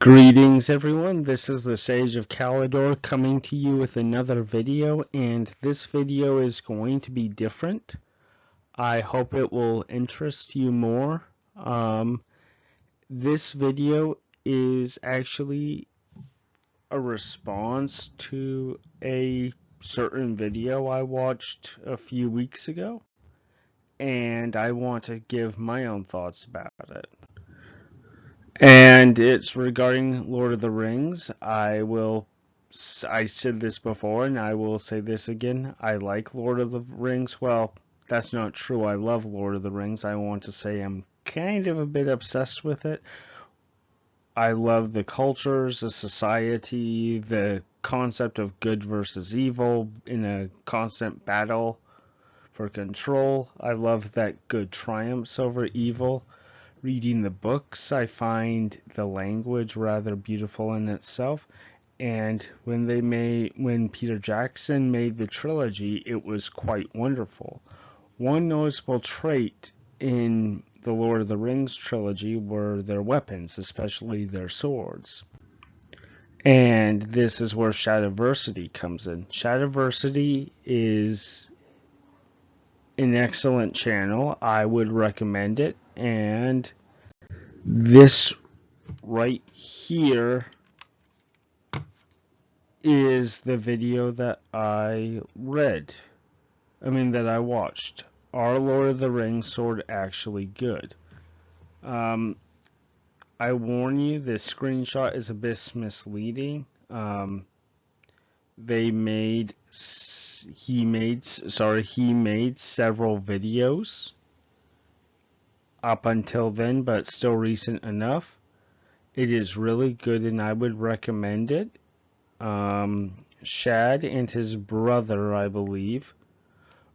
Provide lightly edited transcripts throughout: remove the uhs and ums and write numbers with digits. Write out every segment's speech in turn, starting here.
Greetings everyone, this is the Sage of Calidor coming to you with another video, and this video is going to be different. I hope it will interest you more. This video is actually a response to a certain video I watched a few weeks ago, and I want to give my own thoughts about it. And it's regarding Lord of the Rings. I said this before and I will say this again. I like Lord of the Rings. Well, that's not true. I love Lord of the Rings. I want to say I'm kind of a bit obsessed with it. I love the cultures, the society, the concept of good versus evil in a constant battle for control. I love that good triumphs over evil. Reading the books, I find the language rather beautiful in itself, and when Peter Jackson made the trilogy, it was quite wonderful. One noticeable trait in the Lord of the Rings trilogy were their weapons, especially their swords. And this is where Shadiversity comes in. Shadiversity is an excellent channel. I would recommend it, and this right here is the video that I watched. Are Lord of the Rings sword actually good? I warn you, this screenshot is a bit misleading. He made several videos up until then, but still recent enough. It is really good and I would recommend it. Shad and his brother, I believe,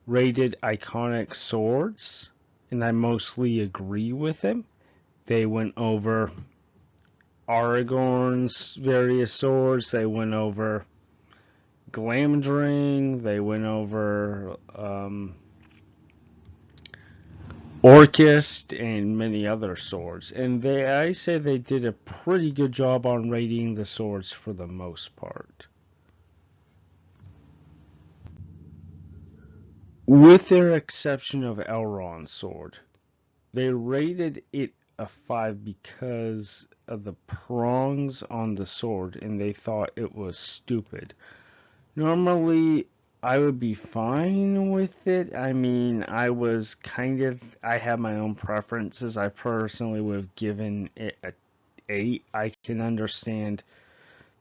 rated iconic swords, and I mostly agree with him. They went over Aragorn's various swords, they went over Glamdring, they went over Orcust and many other swords, and I say they did a pretty good job on rating the swords for the most part. With their exception of Elrond's sword, they rated it a 5 because of the prongs on the sword, and they thought it was stupid. Normally, I would be fine with it. I mean, I have my own preferences. I personally would have given it a 8. I can understand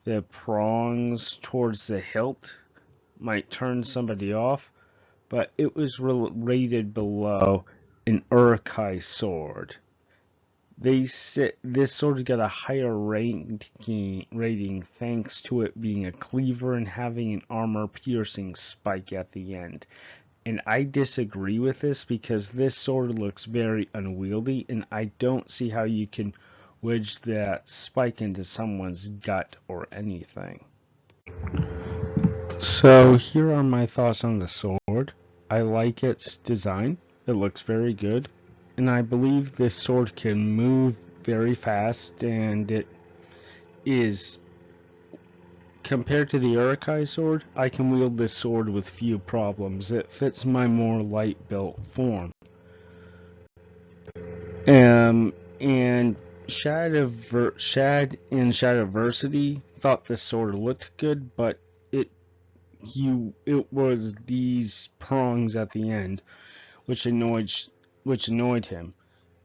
the prongs towards the hilt might turn somebody off, but it was rated below an Uruk-hai sword. This sword got a higher rating thanks to it being a cleaver and having an armor-piercing spike at the end. And I disagree with this because this sword looks very unwieldy, and I don't see how you can wedge that spike into someone's gut or anything. So here are my thoughts on the sword. I like its design. It looks very good. And I believe this sword can move very fast, and it is, compared to the Uruk-hai sword, I can wield this sword with few problems. It fits my more light-built form. And Shad in Shadiversity thought this sword looked good, but it was these prongs at the end which annoyed him.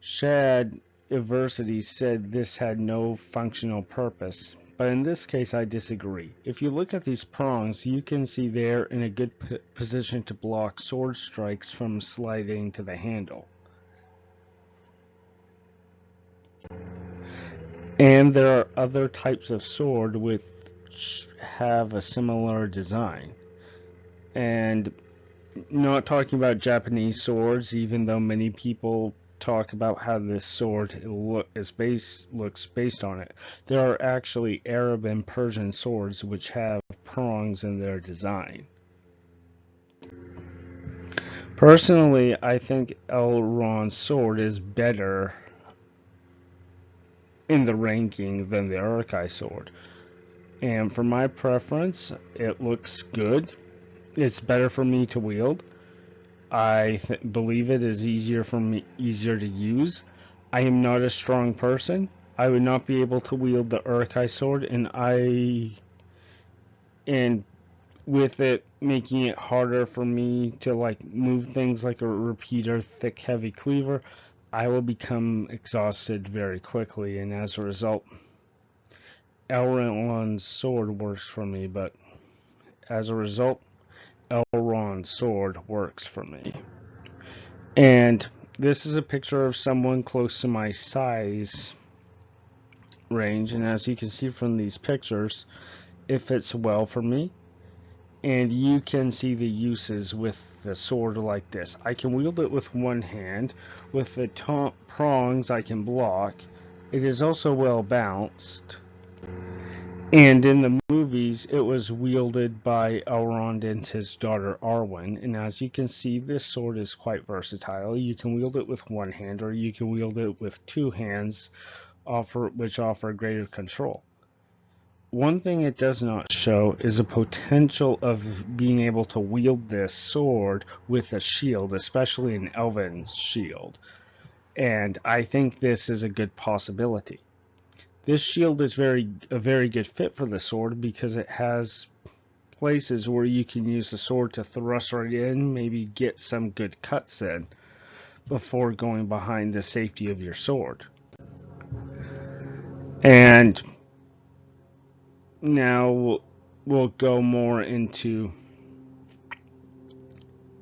Shadiversity said this had no functional purpose, but in this case I disagree. If you look at these prongs, you can see they're in a good position to block sword strikes from sliding to the handle. And there are other types of sword which have a similar design. And not talking about Japanese swords, even though many people talk about how this sword looks based on it. There are actually Arab and Persian swords which have prongs in their design. Personally, I think Elrond's sword is better in the ranking than the Uruk-hai sword. And for my preference, it looks good. It's better for me to wield. I believe it is easier to use. I am not a strong person. I would not be able to wield the Uruk-hai sword, and with it making it harder for me to like move things like a repeater, thick, heavy cleaver, I will become exhausted very quickly, and as a result, Elrond's sword works for me, but as a result, Elrond's sword works for me. And this is a picture of someone close to my size range, and as you can see from these pictures, it fits well for me. And you can see the uses with the sword like this. I can wield it with one hand. With the prongs, I can block. It is also well balanced. And in the movies, it was wielded by Elrond and his daughter Arwen. And as you can see, this sword is quite versatile. You can wield it with one hand, or you can wield it with two hands, which offer greater control. One thing it does not show is the potential of being able to wield this sword with a shield, especially an elven shield. And I think this is a good possibility. This shield is a very good fit for the sword because it has places where you can use the sword to thrust right in, maybe get some good cuts in before going behind the safety of your sword. And now we'll go more into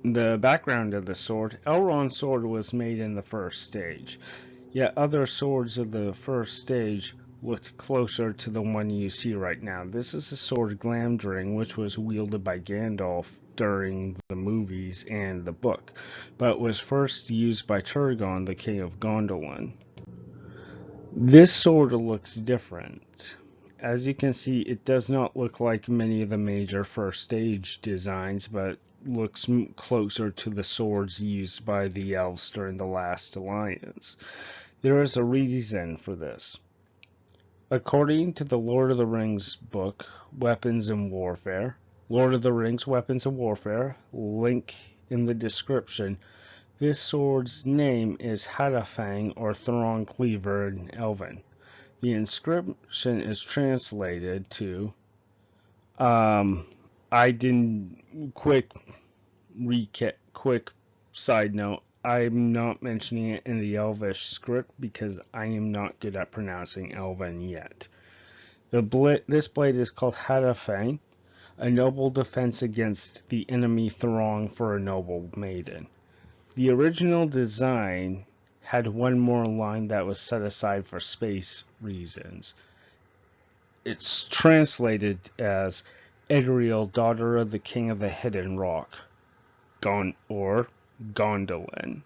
the background of the sword. Elrond's sword was made in the first stage, yet other swords of the first stage looked closer to the one you see right now. This is the sword Glamdring, which was wielded by Gandalf during the movies and the book, but was first used by Turgon, the king of Gondolin. This sword looks different. As you can see, it does not look like many of the major first stage designs, but looks closer to the swords used by the elves during the last alliance. There is a reason for this. According to the Lord of the Rings book, Weapons and Warfare, Lord of the Rings, Weapons and Warfare, link in the description, this sword's name is Hadafang or Thorn Cleaver in Elven. The inscription is translated to, quick side note, I'm not mentioning it in the Elvish script because I am not good at pronouncing Elven yet. This blade is called Hadafang, a noble defense against the enemy throng for a noble maiden. The original design had one more line that was set aside for space reasons. It's translated as Edriel, daughter of the king of the hidden rock, or Gondolin.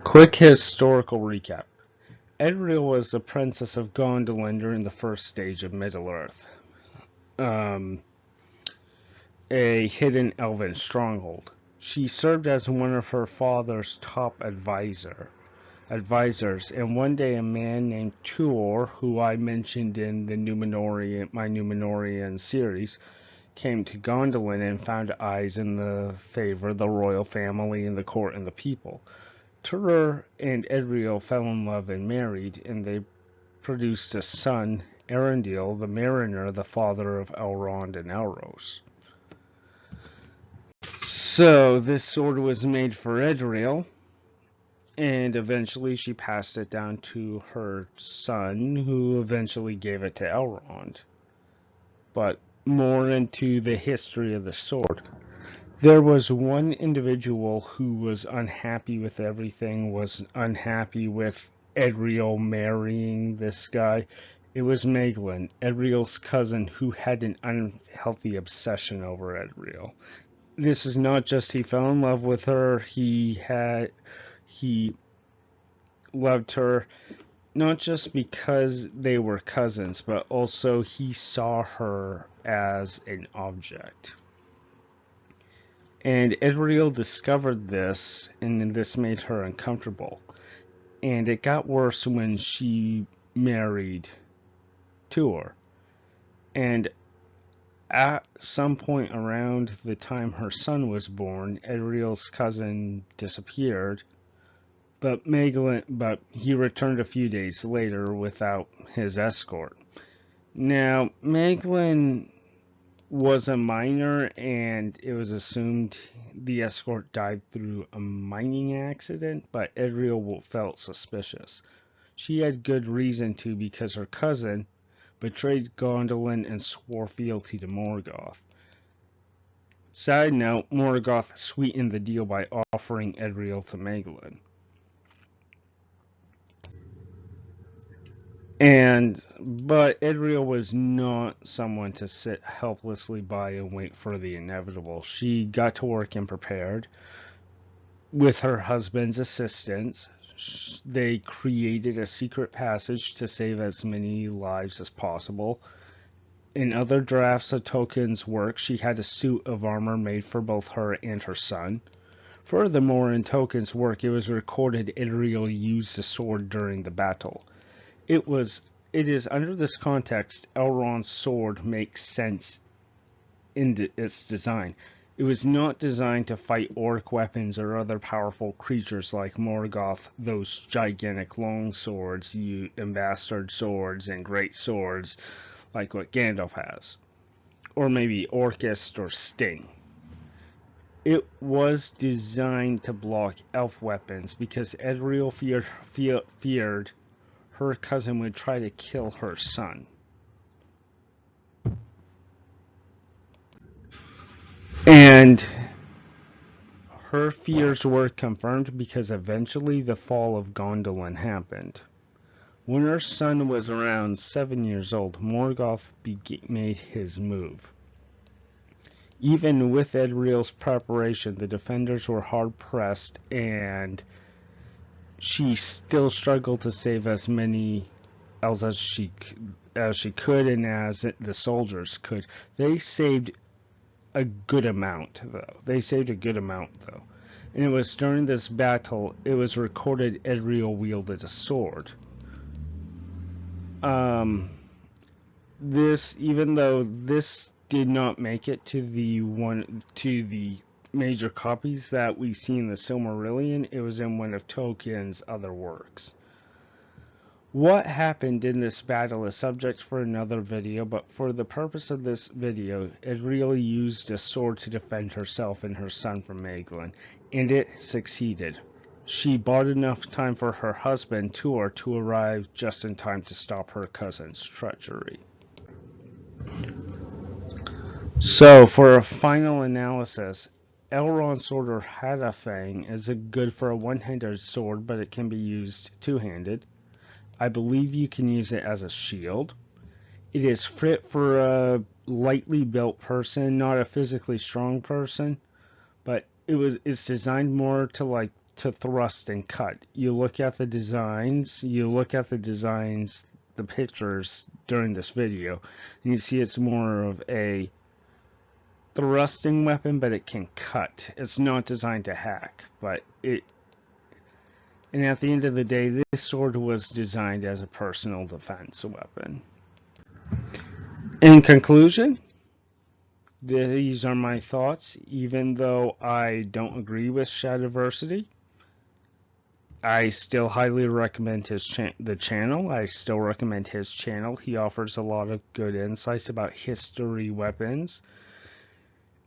Quick historical recap. Edriel was the princess of Gondolin during the first stage of Middle-earth, a hidden elven stronghold. She served as one of her father's top advisors, and one day a man named Tuor, who I mentioned in the my Númenórean series, came to Gondolin and found eyes in the favor of the royal family and the court and the people. Tuor and Edriel fell in love and married, and they produced a son, Arundel, the Mariner, the father of Elrond and Elros. So this sword was made for Edriel, and eventually she passed it down to her son, who eventually gave it to Elrond. But more into the history of the sword. There was one individual who was unhappy with everything, was unhappy with Edriel marrying this guy. It was Maeglin, Edriel's cousin, who had an unhealthy obsession over Edriel. This is not just he fell in love with her, he loved her not just because they were cousins, but also he saw her as an object. And Edriel discovered this, and this made her uncomfortable. And it got worse when she married Tuor. And at some point around the time her son was born, Edriel's cousin disappeared, but he returned a few days later without his escort. Now, Maeglin was a miner, and it was assumed the escort died through a mining accident, but Edriel felt suspicious. She had good reason to, because her cousin betrayed Gondolin and swore fealty to Morgoth. Side note, Morgoth sweetened the deal by offering Edriel to Maeglin. But Edriel was not someone to sit helplessly by and wait for the inevitable. She got to work and prepared. With her husband's assistance, they created a secret passage to save as many lives as possible. In other drafts of Tolkien's work, she had a suit of armor made for both her and her son. Furthermore, in Tolkien's work, it was recorded Edriel used the sword during the battle. It is under this context Elrond's sword makes sense in its design. It was not designed to fight orc weapons or other powerful creatures like Morgoth, those gigantic long swords, and bastard swords and great swords like what Gandalf has, or maybe Orcust or Sting. It was designed to block elf weapons because Edriel feared her cousin would try to kill her son. And her fears were confirmed because eventually the fall of Gondolin happened. When her son was around 7 years old, Morgoth made his move. Even with Edriel's preparation, the defenders were hard-pressed, and she still struggled to save as many elves as she could and as the soldiers could. They saved a good amount, though. And it was during this battle, it was recorded Edriel wielded a sword. Even though this did not make it to the major copies that we see in the Silmarillion, it was in one of Tolkien's other works. What happened in this battle is subject for another video, but for the purpose of this video, Edriel used a sword to defend herself and her son from Maeglin, and it succeeded. She bought enough time for her husband, Tuor, to arrive just in time to stop her cousin's treachery. So, for a final analysis, Elrond's sword or Hadafang is good for a one-handed sword, but it can be used two-handed. I believe you can use it as a shield. It is fit for a lightly built person, not a physically strong person, but it's designed more to thrust and cut. You look at the designs, the pictures during this video, and you see it's more of a thrusting weapon, but it can cut. It's not designed to hack, and at the end of the day, this sword was designed as a personal defense weapon. In conclusion, these are my thoughts. Even though I don't agree with Shadiversity, I still highly recommend the channel. I still recommend his channel. He offers a lot of good insights about history weapons.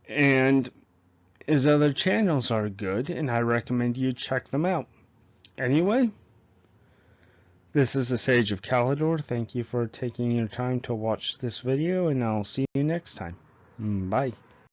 And his other channels are good, and I recommend you check them out. Anyway, this is the Sage of Calador. Thank you for taking your time to watch this video, and I'll see you next time. Bye.